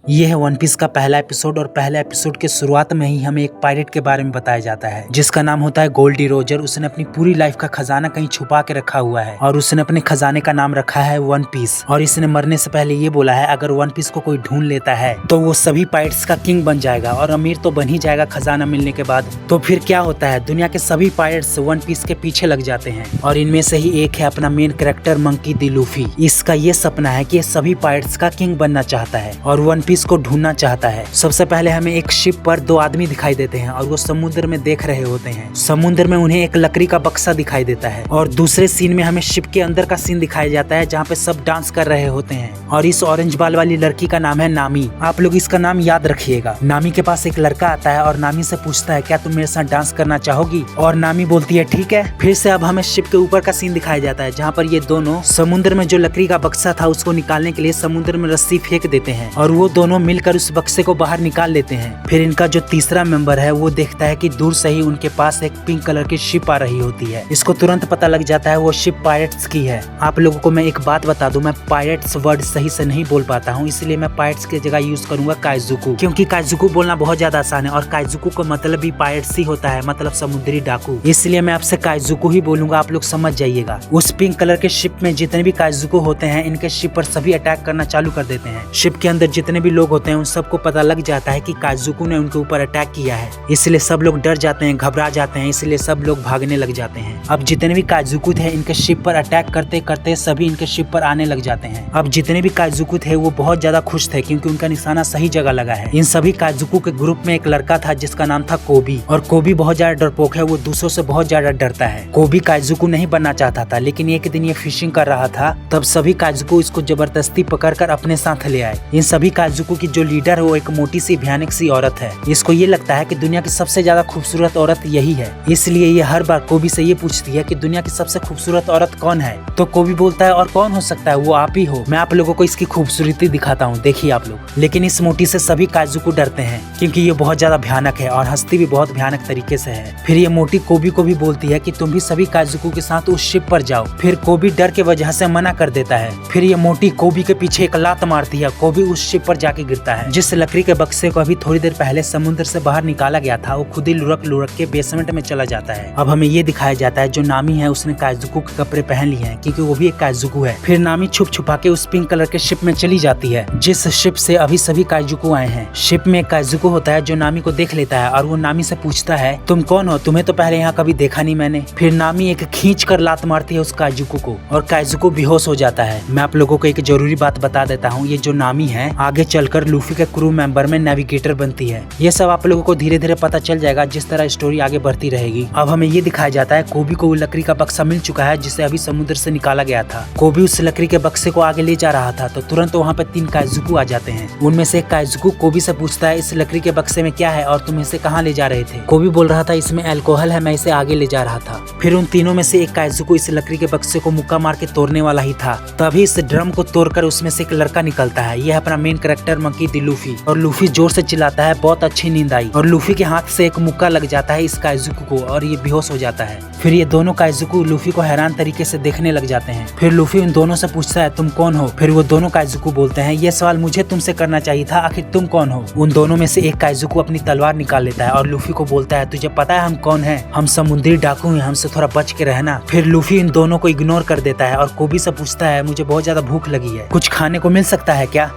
ये है one piece का पहला एपिसोड और पहले एपिसोड के शुरुआत में ही हमें एक पायरेट के बारे में बताया जाता है जिसका नाम होता है गोल्डी रोजर। उसने अपनी पूरी लाइफ का खजाना कहीं छुपा के रखा हुआ है और उसने अपने खजाने का नाम रखा है वन पीस। और इसने मरने से पहले ये बोला है अगर वन पीस को कोई ढूंढ लेता है तो वो सभी पायरेट्स का किंग बन जाएगा और अमीर तो बन ही जाएगा खजाना मिलने के बाद। तो फिर क्या होता है, दुनिया के सभी पायरेट्स वन पीस के पीछे लग जाते हैं और इनमें से ही एक है अपना main character monkey D Luffy. इसका ये सपना है कि ये सभी पायरेट्स का किंग बनना चाहता है और वन पीस को ढूंढना चाहता है। सबसे पहले हमें एक शिप पर दो आदमी दिखाई देते हैं और वो समुद्र में देख रहे होते हैं। समुद्र में उन्हें एक लकड़ी का बक्सा दिखाई देता है और दूसरे सीन में हमें शिप के अंदर का सीन दिखाया जाता है जहाँ पे सब डांस कर रहे होते हैं। और इस ऑरेंज बाल वाली लड़की का नाम है नामी। आप लोग इसका नाम याद रखिएगा। नामी के पास एक लड़का आता है और नामी से पूछता है क्या तुम मेरे साथ डांस करना चाहोगी, और नामी बोलती है ठीक है। फिर से अब हमें शिप के ऊपर का सीन दिखाया जाता है जहाँ पर ये दोनों समुद्र में जो लकड़ी का बक्सा था उसको निकालने के लिए समुद्र में रस्सी फेंक देते हैं और वो दोनों मिलकर उस बक्से को बाहर निकाल लेते हैं। फिर इनका जो तीसरा मेंबर है वो देखता है कि दूर से ही उनके पास एक पिंक कलर की शिप आ रही होती है। इसको तुरंत पता लग जाता है वो शिप पायरेट्स की है। आप लोगों को मैं एक बात बता दूं, मैं पायरेट्स वर्ड सही से नहीं बोल पाता हूं, इसलिए मैं पायरेट्स की जगह यूज करूंगा काइजुकू, क्योंकि काइजुकू बोलना बहुत ज्यादा आसान है और काइजुकू का मतलब भी पायरेट्स ही होता है, मतलब समुद्री डाकू। इसलिए मैं आपसे काइजुकू ही बोलूंगा, आप लोग समझ जाइएगा। उस पिंक कलर के शिप में जितने भी काइजुकू होते हैं इनके शिप पर सभी अटैक करना चालू कर देते हैं। शिप के अंदर जितने भी लोग होते हैं उन सबको पता लग जाता है कि काइजुकू ने उनके ऊपर अटैक किया है, इसलिए सब लोग डर जाते हैं, घबरा जाते हैं, इसलिए सब लोग भागने लग जाते हैं। अब जितने भी काइजुकू थे इनके शिप पर अटैक करते करते सभी इनके शिप पर आने लग जाते हैं। अब जितने भी काइजुकू थे वो बहुत ज्यादा खुश थे क्योंकि उनका निशाना सही जगह लगा है। इन सभी काइजुकू के ग्रुप में एक लड़का था जिसका नाम था कोबी, और कोबी बहुत ज्यादा डरपोक है, वो दूसरों से बहुत ज्यादा डरता है। कोबी काइजुकू नहीं बनना चाहता था, लेकिन एक दिन ये फिशिंग कर रहा था तब सभी काइजुकू इसको जबरदस्ती पकड़कर अपने साथ ले आए। इन सभी काइजुकू की जो लीडर है वो एक मोटी सी भयानक सी औरत है। इसको ये लगता है कि दुनिया की सबसे ज्यादा खूबसूरत औरत यही है, इसलिए ये हर बार कोबी से ये पूछती है कि दुनिया की सबसे खूबसूरत औरत कौन है। तो कोबी बोलता है और कौन हो सकता है, वो आप ही हो। मैं आप लोगों को इसकी खूबसूरती दिखाता हूँ, देखिए आप लोग। लेकिन इस मोटी से सभी काइजुकू डरते हैं क्योंकि ये बहुत ज्यादा भयानक है और हंसती भी बहुत भयानक तरीके से है। फिर ये मोटी कोबी को भी बोलती है कि तुम भी सभी काइजुकू के साथ उस शिप पर जाओ। फिर कोबी डर के वजह से मना कर देता है। फिर ये मोटी कोबी के पीछे एक लात मारती है, कोबी उस शिप पर जाके गिरता है। जिस लकड़ी के बक्से को अभी थोड़ी देर पहले समुद्र से बाहर निकाला गया था वो खुद ही लुढ़क लुढ़क के बेसमेंट में चला जाता है। अब हमें ये दिखाया जाता है जो नामी है उसने काइजुकू के कपड़े पहन लिए हैं क्योंकि वो भी एक काइजुकू है। फिर नामी छुप छुपा के उस पिंक कलर के शिप में चली जाती है जिस शिप से अभी सभी काइजुकू आए हैं। शिप में एक काइजुकू होता है जो नामी को देख लेता है और वो नामी से पूछता है तुम कौन हो, तुम्हें तो पहले यहाँ कभी देखा नहीं मैंने। फिर नामी एक खींच कर लात मारती है उस काइजुकू को और काइजुकू बेहोश हो जाता है। मैं आप लोगों को एक जरूरी बात बता देता हूँ, ये जो नामी है आगे चलकर लूफी के क्रू मेंबर में नेविगेटर बनती है। ये सब आप लोगों को धीरे धीरे पता चल जाएगा जिस तरह स्टोरी आगे बढ़ती रहेगी। अब हमें ये दिखाया जाता है कोबी को लकड़ी का बक्सा मिल चुका है जिसे अभी समुद्र से निकाला गया था। कोबी उस लकड़ी के बक्से को आगे ले जा रहा था तो तुरंत वहाँ पे 3 काइजुकू आ जाते हैं। उनमें से एक काइजुकू कोबी से पूछता है इस लकड़ी के बक्से में क्या है और तुम इसे कहाँ ले जा रहे थे। कोबी बोल रहा था इसमें अल्कोहल है, मैं इसे आगे ले जा रहा था। फिर उन तीनों में से एक काइजुकू इस लकड़ी के बक्से को मुक्का मार के तोड़ने वाला ही था, तभी इस ड्रम को तोड़कर उसमें से एक लड़का निकलता है। यह अपना main character monkey D Luffy. और लूफी जोर से चिल्लाता है, बहुत अच्छी नींद आई, और लूफी के हाथ से एक मुक्का लग जाता है इस काइजुकू को और ये बेहोश हो जाता है। फिर ये दोनों काइजुकू लूफी को हैरान तरीके से देखने लग जाते हैं। फिर लूफी उन दोनों से पूछता है तुम कौन हो। फिर वो दोनों काइजुकू बोलते हैं ये सवाल मुझे तुमसे करना चाहिए था, आखिर तुम कौन हो। उन दोनों में से एक काइजुकू अपनी तलवार निकाल लेता है और लूफी को बोलता है तुझे पता है हम कौन है, हम समुद्री डाकू हैं, हमसे थोड़ा बच के रहना। फिर लूफी इन दोनों को इग्नोर कर देता है और कोबी से पूछता है मुझे बहुत ज्यादा भूख लगी है, कुछ खाने को मिल सकता है क्या।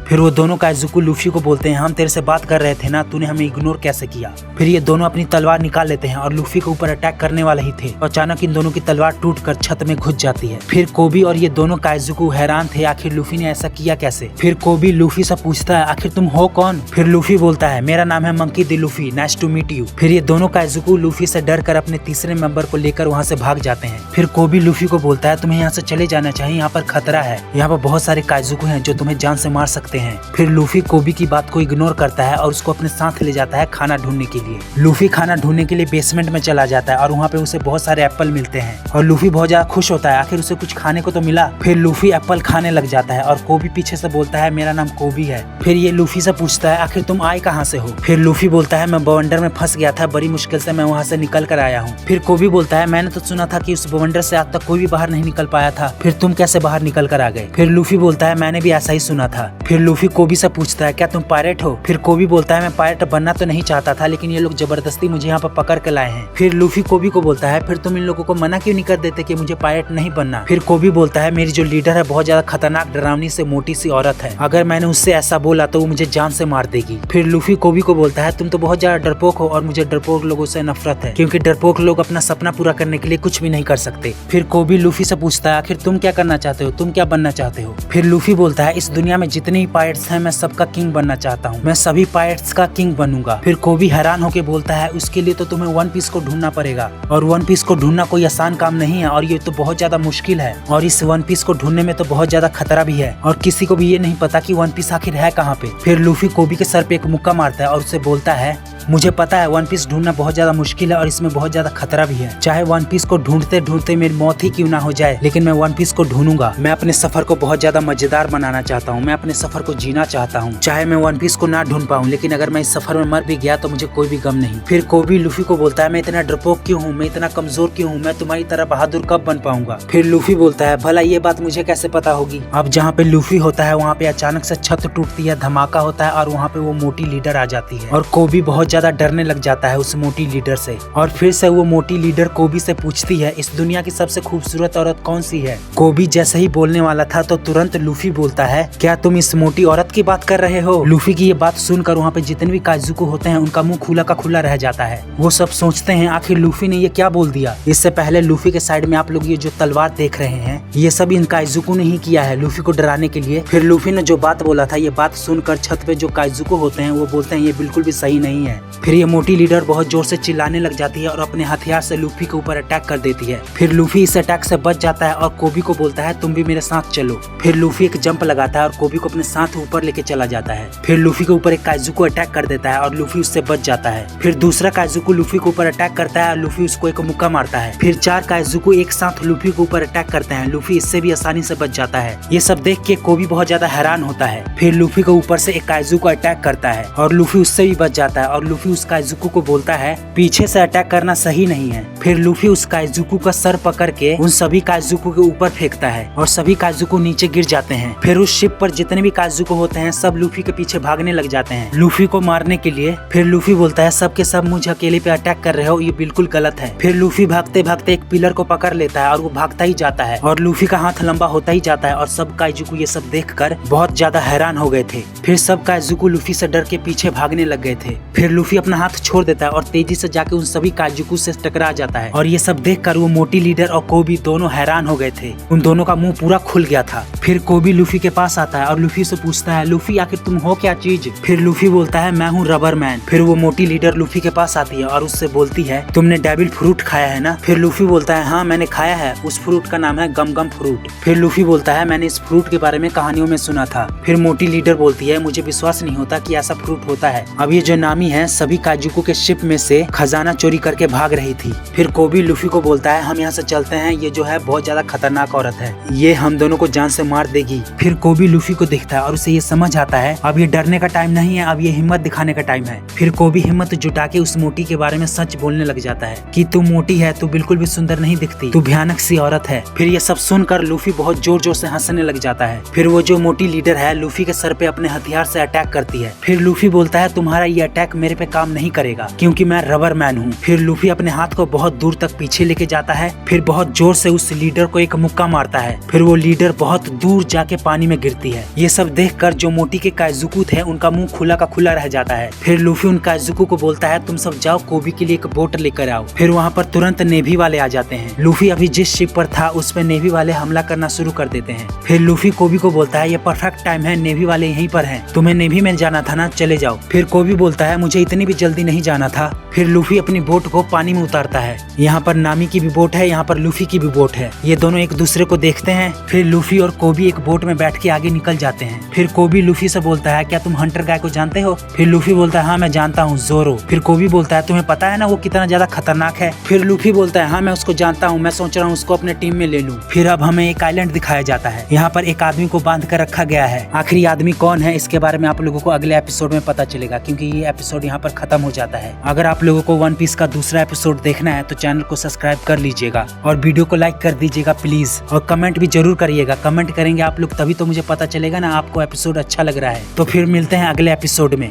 फिर वो दोनों काइजुकू लूफी को बोलते हैं हम तेरे से बात कर रहे थे ना, तूने हमें इग्नोर कैसे किया। फिर ये दोनों अपनी तलवार निकाल लेते हैं और लूफी के ऊपर अटैक करने वाले ही थे। अचानक इन दोनों की तलवार टूटकर छत में घुस जाती है। फिर कोबी और ये दोनों काइजुकू हैरान थे आखिर लूफी ने ऐसा किया कैसे। फिर कोबी लूफी से पूछता है आखिर तुम हो कौन। फिर लूफी बोलता है मेरा नाम है Monkey D Luffy, nice to meet you. फिर ये दोनों काइजुकू लूफी से डर कर अपने तीसरे मेंबर को लेकर वहाँ से भाग जाते हैं। फिर कोबी लूफी को बोलता है तुम्हें यहाँ से चले जाना चाहिए, यहाँ पर खतरा है, यहाँ पर बहुत सारे काइजुकू हैं जो तुम्हें जान से मार सकते हैं। फिर लूफी कोबी की बात को इग्नोर करता है और उसको अपने साथ ले जाता है खाना ढूंढने के लिए। लूफी खाना ढूंढने के लिए बेसमेंट में चला जाता है और वहाँ पे उसे बहुत सारे एप्पल मिलते हैं और लूफी बहुत ज्यादा खुश होता है, आखिर उसे कुछ खाने को तो मिला। फिर लूफी एप्पल खाने लग जाता है और कोबी पीछे से बोलता है मेरा नाम कोबी है। फिर ये लूफी से पूछता है आखिर तुम आए कहाँ से हो। फिर लूफी बोलता है मैं बवंडर में फंस गया था, बड़ी मुश्किल से मैं वहाँ से निकल कर आया हूँ। फिर कोबी बोलता है मैंने तो सुना था कि उस बवंडर से आज तक कोई भी बाहर नहीं निकल पाया था, फिर तुम कैसे बाहर निकल कर आ गए। फिर लूफी बोलता है मैंने भी ऐसा ही सुना था। फिर लूफी कोबी से पूछता है क्या तुम पायरेट हो। फिर कोबी बोलता है मैं पायरेट बनना तो नहीं चाहता था, लेकिन ये लोग जबरदस्ती मुझे यहाँ पर पकड़ के लाए हैं। फिर लूफी कोबी को बोलता है फिर तुम इन लोगों को मना क्यों नहीं कर देते कि मुझे पायरेट नहीं बनना। फिर कोबी बोलता है मेरी जो लीडर है बहुत ज्यादा खतरनाक डरावनी से मोटी सी औरत है, अगर मैंने उससे ऐसा बोला तो वो मुझे जान से मार देगी। फिर लूफी कोबी को बोलता है तुम तो बहुत ज्यादा डरपोक हो और मुझे डरपोक लोगों से नफरत है, क्योंकि डरपोक लोग अपना सपना पूरा करने के लिए कुछ भी नहीं कर सकते। फिर कोबी लूफी से पूछता है आखिर तुम क्या करना चाहते हो, तुम क्या बनना चाहते हो। फिर लूफी बोलता है इस दुनिया में जितने ही पायरेट्स हैं मैं सबका किंग बनना चाहता हूँ, मैं सभी पायरेट्स का किंग बनूंगा। फिर कोबी हैरान होकर बोलता है उसके लिए तो तुम्हें वन पीस को ढूंढना पड़ेगा, और वन पीस को ढूंढना कोई आसान काम नहीं है, और ये तो बहुत ज्यादा मुश्किल है, और इस वन पीस को ढूंढने में तो बहुत ज्यादा खतरा भी है, और किसी को भी ये नहीं पता कि वन पीस आखिर है कहाँ पे। फिर लूफी कोबी के सर पे एक मुक्का मारता है और उससे बोलता है मुझे पता है वन पीस ढूंढना बहुत ज्यादा मुश्किल है और इसमें बहुत ज्यादा खतरा भी है, चाहे वन पीस को ढूंढते ढूंढते मेरी मौत ही क्यों ना हो जाए, लेकिन मैं वन पीस को ढूंढूंगा। मैं अपने सफर को बहुत ज्यादा मजेदार बनाना चाहता हूँ, मैं अपने सफर को जीना चाहता हूँ, चाहे मैं वन पीस को ना ढूंढ पाऊँ, लेकिन अगर मैं इस सफर में मर भी गया तो मुझे कोई भी गम नहीं। फिर कोबी लूफी को बोलता है मैं इतना डरपोक क्यों हूँ, मैं इतना कमजोर क्यों हूँ, मैं तुम्हारी तरह बहादुर कब बन पाऊंगा। फिर लूफी बोलता है भला ये बात मुझे कैसे पता होगी। अब जहाँ पे लूफी होता है वहाँ पे अचानक से छत टूटती है, धमाका होता है और वहाँ पे वो मोटी लीडर आ जाती है, और कोबी बहुत ज्यादा डरने लग जाता है उस मोटी लीडर से। और फिर से वो मोटी लीडर कोबी से पूछती है इस दुनिया की सबसे खूबसूरत औरत कौन सी है। कोबी जैसे ही बोलने वाला था तो तुरंत लूफी बोलता है क्या तुम इस मोटी औरत की बात कर रहे हो। लूफी की ये बात सुनकर वहाँ पे जितने भी काइजुको होते हैं उनका मुंह खुला का खुला रह जाता है। वो सब सोचते हैं आखिर लूफी ने ये क्या बोल दिया। इससे पहले लूफी के साइड में आप लोग ये जो तलवार देख रहे हैं ये सब इन काइजुको ने ही किया है लूफी को डराने के लिए। फिर लूफी ने जो बात बोला था ये बात सुनकर छत पे जो काइजुको होते हैं वो बोलते हैं ये बिल्कुल भी सही नहीं है। फिर ये मोटी लीडर बहुत जोर से चिल्लाने लग जाती है और अपने हथियार से लूफी के ऊपर अटैक कर देती है। फिर लूफी इस अटैक से बच जाता है और कोबी को बोलता है तुम भी मेरे साथ चलो। फिर लूफी एक जंप लगाता है और कोबी को अपने साथ ऊपर लेके चला जाता है। फिर लूफी के ऊपर एक काइजुको अटैक कर देता है और लूफी उससे बच जाता है। फिर दूसरा काइजुको लूफी के ऊपर अटैक करता है और लूफी उसको एक मुक्का मारता है। फिर 4 काइजुको एक साथ लूफी के ऊपर अटैक करते हैं, लूफी इससे भी आसानी से बच जाता है। ये सब देख के कोबी बहुत ज्यादा हैरान होता है। फिर लूफी के ऊपर से एक काइजुको अटैक करता है और लूफी उससे भी बच जाता है, और लूफी उस काइजुको को बोलता है पीछे से अटैक करना सही नहीं है। फिर लूफी उस काइजुको का सर पकड़ के उन सभी काइजुको के ऊपर फेंकता है और सभी काइजुको नीचे गिर जाते हैं। फिर उस शिप पर जितने भी काइजुको होते हैं सब लूफी के पीछे भागने लग जाते हैं लूफी को मारने के लिए। फिर लूफी बोलता है सब के सब मुझे अकेले पे अटैक कर रहे हो, ये बिल्कुल गलत है। फिर लूफी भागते भागते एक पिलर को पकड़ लेता है और वो भागता ही जाता है और लूफी का हाथ लंबा होता ही जाता है, और सब काइजुको ये सब देखकर बहुत ज्यादा हैरान हो गए थे। फिर सब काइजुको लूफी से डर के पीछे भागने लग गए थे। फिर लूफी अपना हाथ छोड़ देता है और तेजी से जाके उन सभी काइजुको से टकरा जाता है, और ये सब देखकर वो मोटी लीडर और कोबी दोनों हैरान हो गए थे, उन दोनों का मुंह पूरा खुल गया था। फिर कोबी लूफी के पास आता है और लूफी से पूछता है लूफी आखिर तुम हो क्या चीज। फिर लूफी बोलता है मैं हूँ रबर मैन। फिर वो मोटी लीडर लूफी के पास आती है और उससे बोलती है तुमने डेविल फ्रूट खाया है ना। फिर लूफी बोलता है हाँ मैंने खाया है, उस फ्रूट का नाम है गम गम फ्रूट। फिर लूफी बोलता है मैंने इस फ्रूट के बारे में कहानियों में सुना था। फिर मोटी लीडर बोलती है मुझे विश्वास नहीं होता कि ऐसा फ्रूट होता है। अब ये जो नामी है सभी काइजुको के शिप में से खजाना चोरी करके भाग रही थी। फिर कोबी लूफी को बोलता है हम यहाँ से चलते हैं, ये जो है बहुत ज्यादा खतरनाक औरत है, ये हम दोनों को जान से मार देगी। फिर कोबी लूफी को देखता है और उसे ये समझ आता है अब ये डरने का टाइम नहीं है, अब ये हिम्मत दिखाने का टाइम है। फिर कोबी हिम्मत जुटा के उस मोटी के बारे में सच बोलने लग जाता है कि तू मोटी है, तू बिल्कुल भी सुंदर नहीं दिखती, तू भयानक सी औरत है। फिर ये सब सुनकर लूफी बहुत जोर जोर से हंसने लग जाता है। फिर वो जो मोटी लीडर है लूफी के सर पे अपने हथियार से अटैक करती है। फिर लूफी बोलता है तुम्हारा ये अटैक मेरे पे काम नहीं करेगा क्योंकि मैं रबर मैन हूँ। फिर लूफी अपने हाथ को बहुत दूर तक पीछे लेके जाता है, फिर बहुत जोर से उस लीडर को एक मुक्का मारता है। फिर वो लीडर बहुत दूर जाके पानी में गिरती है। ये सब देखकर जो मोटी के काइजुको थे उनका मुंह खुला का खुला रह जाता है। फिर लूफी उन काइजुको को बोलता है तुम सब जाओ कोबी के लिए एक बोट लेकर आओ। फिर वहाँ पर तुरंत नेवी वाले आ जाते हैं। लूफी अभी जिस शिप पर था उस पे नेवी वाले हमला करना शुरू कर देते हैं। फिर लूफी कोबी को बोलता है ये परफेक्ट टाइम है, नेवी वाले यहीं पर हैं, तुम्हें नेवी में जाना था ना, चले जाओ। फिर कोबी बोलता है मुझे इतनी भी जल्दी नहीं जाना था। फिर लूफी अपनी बोट को पानी में उतारता है। यहाँ पर नामी की भी बोट है, यहाँ पर लूफी की भी बोट है। ये दोनों एक दूसरे को देखते हैं। फिर लूफी और कोबी एक बोट में बैठ के आगे निकल जाते हैं। फिर कोबी लूफी से बोलता है क्या तुम हंटर गाय को जानते हो। फिर लूफी बोलता है हाँ मैं जानता हूँ, जोरो। फिर कोबी बोलता है तुम्हें पता है ना वो कितना ज्यादा खतरनाक है। फिर लूफी बोलता है हाँ मैं उसको जानता हूँ, मैं सोच रहा हूँ उसको अपने टीम में ले लूँ। फिर अब हमें एक आइलैंड दिखाया जाता है, यहाँ पर एक आदमी को बांध कर रखा गया है। आखिर ये आदमी कौन है इसके बारे में आप लोगों को अगले एपिसोड में पता चलेगा, क्योंकि ये एपिसोड यहाँ पर खत्म हो जाता है। अगर आप लोगों को वन पीस का दूसरा एपिसोड देखना है तो चैनल को सब्सक्राइब कर लीजिएगा और वीडियो को लाइक कर दीजिएगा प्लीज, और कमेंट भी जरूर करिएगा। कमेंट करेंगे आप लोग तभी तो मुझे पता चलेगा ना आपको आपको एपिसोड अच्छा लग रहा है तो फिर मिलते हैं अगले एपिसोड में।